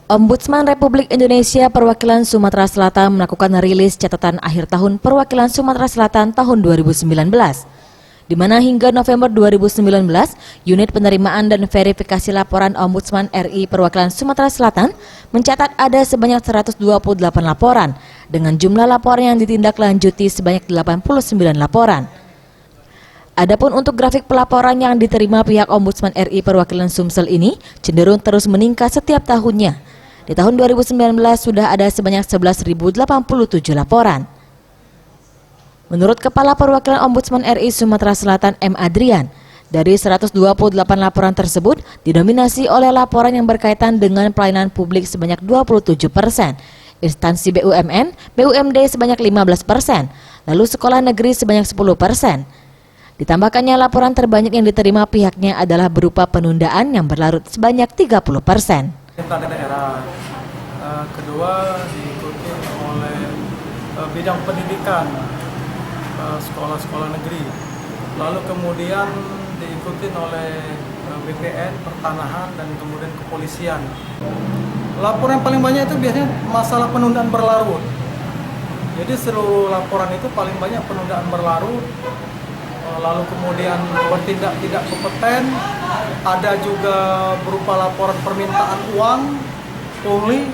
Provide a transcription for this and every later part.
Ombudsman Republik Indonesia Perwakilan Sumatera Selatan melakukan rilis catatan akhir tahun Perwakilan Sumatera Selatan tahun 2019, di mana hingga November 2019, unit penerimaan dan verifikasi laporan Ombudsman RI Perwakilan Sumatera Selatan mencatat ada sebanyak 128 laporan, dengan jumlah laporan yang ditindaklanjuti sebanyak 89 laporan. Adapun untuk grafik pelaporan yang diterima pihak Ombudsman RI Perwakilan Sumsel ini cenderung terus meningkat setiap tahunnya. Di tahun 2019 sudah ada sebanyak 11.087 laporan. Menurut Kepala Perwakilan Ombudsman RI Sumatera Selatan M. Adrian, dari 128 laporan tersebut didominasi oleh laporan yang berkaitan dengan pelayanan publik sebanyak 27%, instansi BUMN, BUMD sebanyak 15%, lalu sekolah negeri sebanyak 10%. Ditambahkannya laporan terbanyak yang diterima pihaknya adalah berupa penundaan yang berlarut sebanyak 30%. Daerah. Kedua diikuti oleh bidang pendidikan, sekolah-sekolah negeri. Lalu kemudian diikuti oleh BPN, pertanahan, dan kemudian kepolisian. Laporan yang paling banyak itu biasanya masalah penundaan berlarut. Jadi seluruh laporan itu paling banyak penundaan berlarut. Lalu kemudian bertindak tidak kompeten, ada juga berupa laporan permintaan uang, pungli,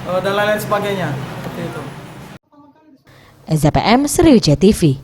dan lain-lain sebagainya. Seperti itu. SZPM Sriwijaya TV.